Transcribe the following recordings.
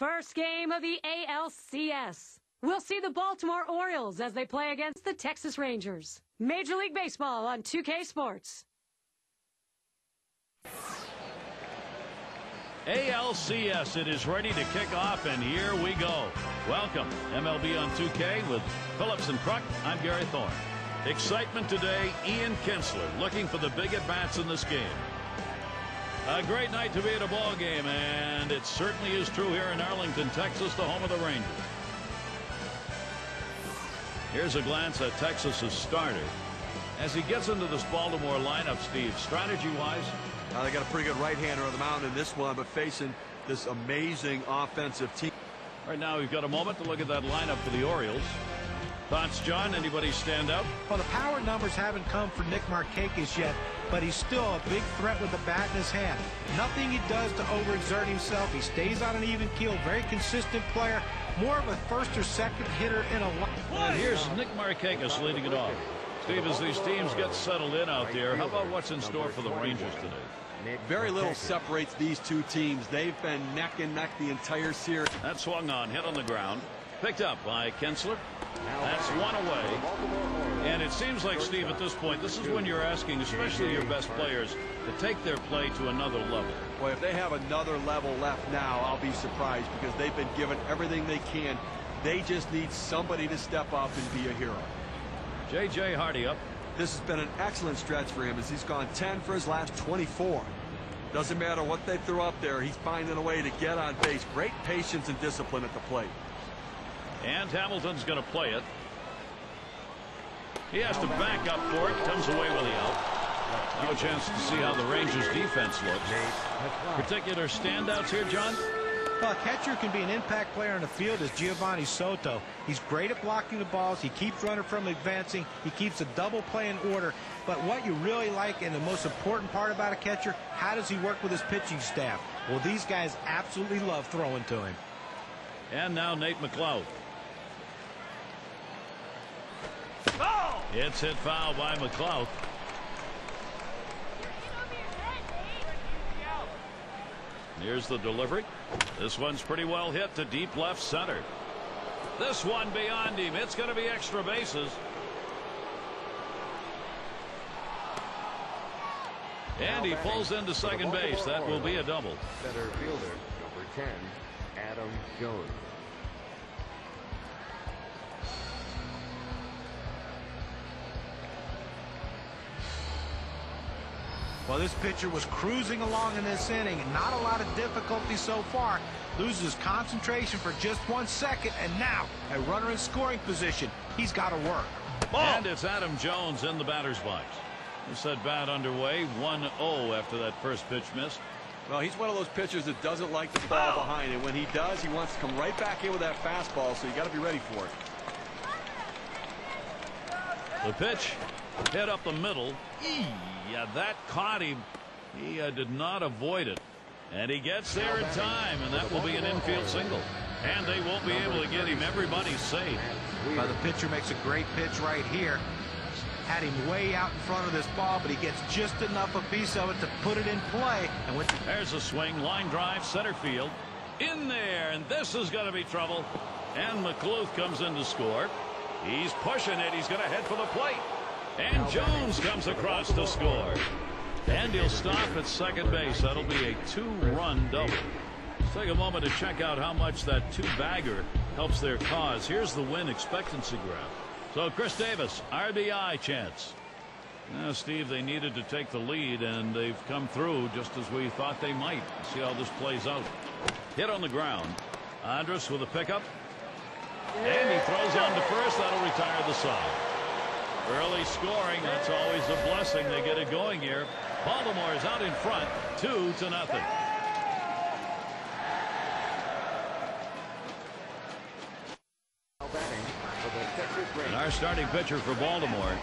First game of the ALCS. We'll see the Baltimore Orioles as they play against the Texas Rangers. Major League Baseball on 2K Sports. ALCS, it is ready to kick off, and here we go. Welcome, MLB on 2K with Phillips and Kruk. I'm Gary Thorne. Excitement today, Ian Kinsler looking for the big at-bats in this game. A great night to be at a ball game, and it certainly is true here in Arlington, Texas, the home of the Rangers. Here's a glance at Texas's starter. As he gets into this Baltimore lineup, Steve, strategy-wise? They got a pretty good right-hander on the mound in this one, but facing this amazing offensive team. Right now, we've got a moment to look at that lineup for the Orioles. Thoughts, John? Anybody stand out? Well, the power numbers haven't come for Nick Markakis yet, but he's still a big threat with the bat in his hand. Nothing he does to overexert himself. He stays on an even keel, very consistent player, more of a first or second hitter in a line. And here's Nick Markakis leading it off. Steve, as these teams get settled in out there, how about what's in store for the Rangers today? Very little separates these two teams. They've been neck and neck the entire series. That swung on, hit on the ground. Picked up by Kinsler. That's one away. And it seems like, Steve, at this point, this is when you're asking, especially your best players, to take their play to another level. Boy, if they have another level left now, I'll be surprised, because they've been given everything they can. They just need somebody to step up and be a hero. J.J. Hardy up. This has been an excellent stretch for him, as he's gone 10 for his last 24. Doesn't matter what they throw up there, he's finding a way to get on base. Great patience and discipline at the plate. And Hamilton's going to play it. He has to back up for it. Comes away with the out. No chance to see how the Rangers defense looks. Particular standouts here, John? Well, a catcher can be an impact player in the field as Giovanni Soto. He's great at blocking the balls. He keeps runner from advancing. He keeps a double play in order. But what you really like, and the most important part about a catcher, how does he work with his pitching staff? Well, these guys absolutely love throwing to him. And now Nate McLeod. Oh! It's hit foul by McLeod. Here's the delivery. This one's pretty well hit to deep left center. This one beyond him. It's going to be extra bases. And he pulls into second base. That will be a double. Center fielder, number 10, Adam Jones. Well, this pitcher was cruising along in this inning. Not a lot of difficulty so far. Loses concentration for just 1 second, and now a runner in scoring position. He's got to work. And it's Adam Jones in the batter's box. This at bat underway, 1-0 after that first pitch missed. Well, he's one of those pitchers that doesn't like to fall behind, and when he does, he wants to come right back in with that fastball, so you got to be ready for it. The pitch hit up the middle. Yeah, that caught him. He did not avoid it. And he gets there in time, and that will be an infield single. And they won't be able to get him. Everybody's safe. Well, the pitcher makes a great pitch right here. Had him way out in front of this ball, but he gets just enough a piece of it to put it in play. And there's a swing, line drive, center field. In there, and this is going to be trouble. And McLuth comes in to score. He's pushing it. He's going to head for the plate. And Jones comes across to score. And he'll stop at second base. That'll be a 2-run double. Let's take a moment to check out how much that 2-bagger helps their cause. Here's the win expectancy graph. So Chris Davis, RBI chance. Now, Steve, they needed to take the lead, and they've come through just as we thought they might. See how this plays out. Hit on the ground. Andrus with a pickup. And he throws on to first. That'll retire the side. Early scoring, that's always a blessing. They get it going here. Baltimore is out in front, 2-0. And our starting pitcher for Baltimore,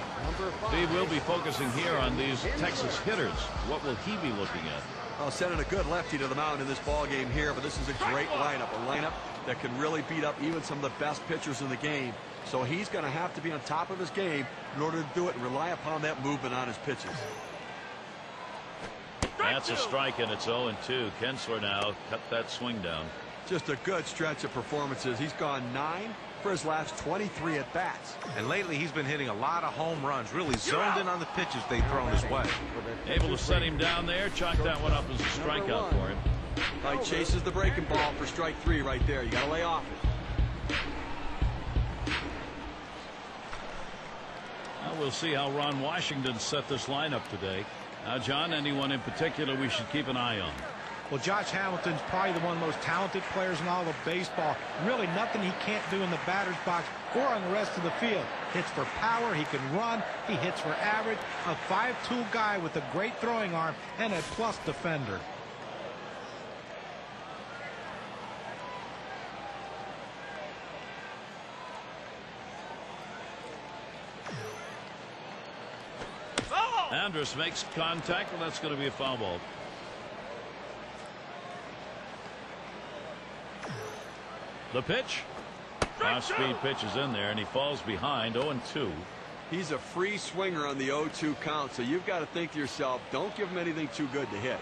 Steve, will be focusing here on these Texas hitters. What will he be looking at? Well, sending a good lefty to the mound in this ball game here, but this is a great lineup, a lineup that can really beat up even some of the best pitchers in the game. So he's going to have to be on top of his game in order to do it and rely upon that movement on his pitches. That's a strike, and it's 0-2. Kinsler now cut that swing down. Just a good stretch of performances. He's gone 9 for his last 23 at-bats. And lately he's been hitting a lot of home runs, really zoned in on the pitches they've thrown his way. Able to set him down there, chalk that one up as a strikeout for him. He chases the breaking ball for strike 3 right there. You got to lay off it. Now we'll see how Ron Washington set this lineup today. Now, John, anyone in particular we should keep an eye on? Well, Josh Hamilton's probably the one of the most talented players in all of baseball. Really nothing he can't do in the batter's box or on the rest of the field. Hits for power, he can run, he hits for average. A 5-tool guy with a great throwing arm and a plus defender. Andrus makes contact, and that's going to be a foul ball. The pitch. Off-speed pitch is in there, and he falls behind 0-2. He's a free swinger on the 0-2 count, so you've got to think to yourself, don't give him anything too good to hit.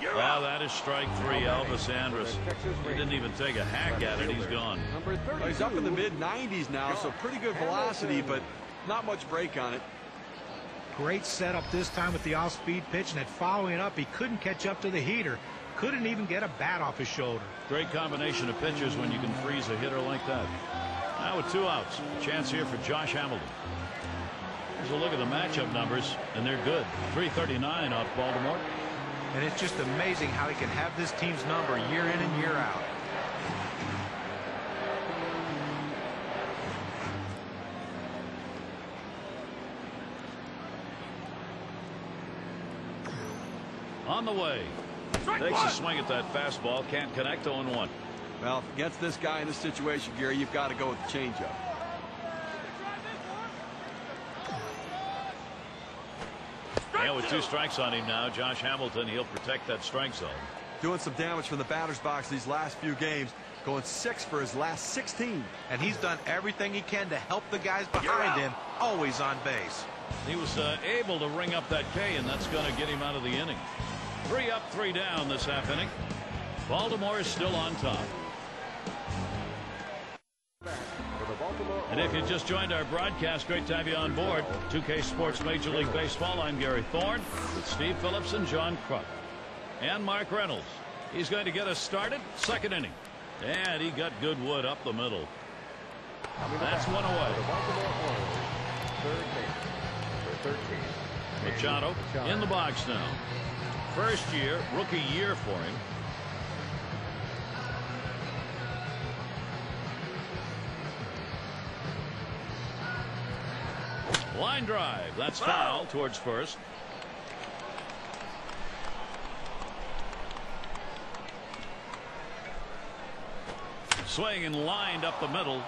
Well, that is strike 3, Elvis Andrus. He didn't even take a hack at it. He's gone. Well, he's up in the mid-90s now, so pretty good velocity, but not much break on it. Great setup this time with the off-speed pitch, and at following it up, he couldn't catch up to the heater. Couldn't even get a bat off his shoulder. Great combination of pitchers when you can freeze a hitter like that. Now with 2 outs, a chance here for Josh Hamilton. Here's a look at the matchup numbers, and they're good. 339 off Baltimore. And it's just amazing how he can have this team's number year in and year out. On the way. Takes a swing at that fastball. Can't connect. 0-1. Well, against this guy in this situation, Gary, you've got to go with the changeup. Yeah, with 2 strikes on him now, Josh Hamilton, he'll protect that strike zone. Doing some damage from the batter's box these last few games. Going 6 for his last 16. And he's done everything he can to help the guys behind him, always on base. He was able to ring up that K, and that's going to get him out of the inning. 3 up, 3 down this half inning. Baltimore is still on top. And if you just joined our broadcast, great to have you on board. 2K Sports Major League Baseball. I'm Gary Thorne with Steve Phillips and John Kruk. And Mark Reynolds. He's going to get us started. 2nd inning. And he got good wood up the middle. That's 1 away. Machado in the box now. First year, rookie year for him. Line drive. That's foul towards first. Swing and lined up the middle.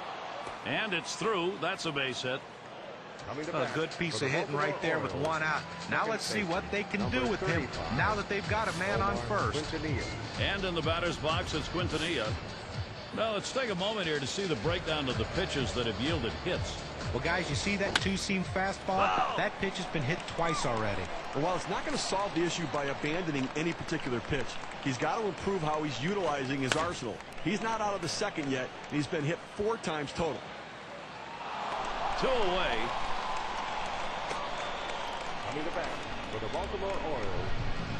And it's through. That's a base hit. A good piece of hitting right there with 1 out. Now let's see what they can do with him now that they've got a man on first. And in the batter's box, it's Quintanilla. Now let's take a moment here to see the breakdown of the pitches that have yielded hits. Well, guys, you see that 2-seam fastball? That pitch has been hit twice already. Well, while it's not going to solve the issue by abandoning any particular pitch, he's got to improve how he's utilizing his arsenal. He's not out of the 2nd yet, and he's been hit 4 times total. 2 away. Coming to bat for the Baltimore Orioles,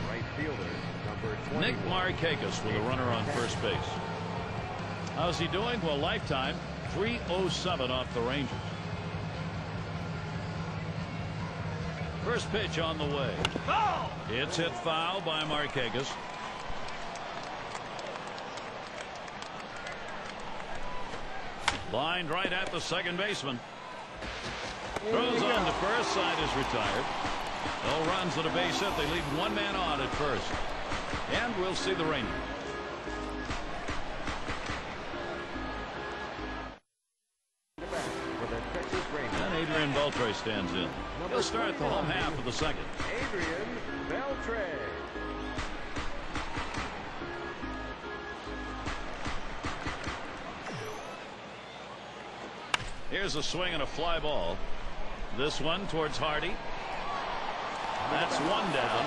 right fielder, number 21. Nick Markakis with a runner on first base. How's he doing? Well, lifetime 307 off the Rangers. First pitch on the way. It's hit foul by Markakis. Lined right at the second baseman. Throws on to first. Side is retired. No runs at a base hit. They leave 1 man on at first. And we'll see the Rangers. And Adrian Beltre stands in. He'll start the home half of the 2nd. Adrian Beltre. Here's a swing and a fly ball. This one towards Hardy. That's one down.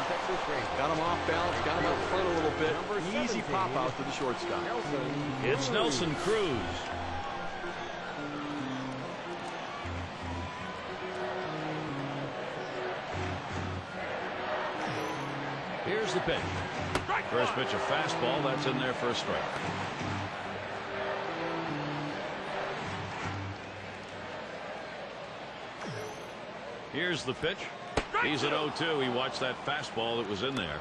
Got him off balance, got him up front a little bit. Easy pop out to the shortstop. It's Nelson Cruz. Here's the pitch. First pitch, a fastball. That's in there for a strike. Here's the pitch. He's at 0-2. He watched that fastball that was in there.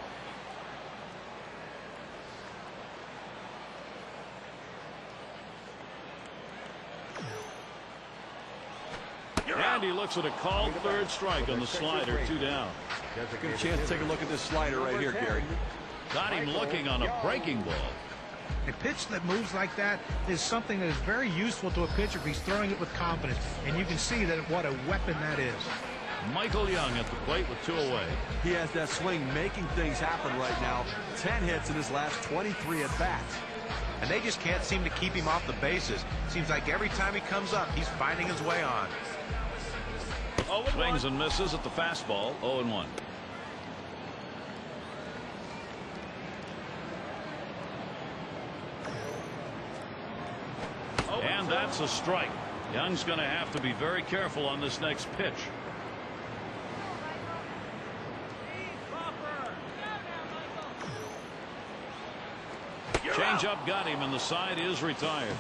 And he looks at a called third strike on the slider. 2 down. Good chance to take a look at this slider right here, Gary. Got him looking on a breaking ball. A pitch that moves like that is something that is very useful to a pitcher if he's throwing it with confidence. And you can see that what a weapon that is. Michael Young at the plate with 2 away. He has that swing making things happen right now. 10 hits in his last 23 at-bats. And they just can't seem to keep him off the bases. Seems like every time he comes up, he's finding his way on. Swings and misses at the fastball. 0-1. And that's a strike. Young's going to have to be very careful on this next pitch. Change-up got him, and the side is retired.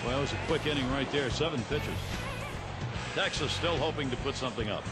Well, it was a quick inning right there. 7 pitches. Texas still hoping to put something up.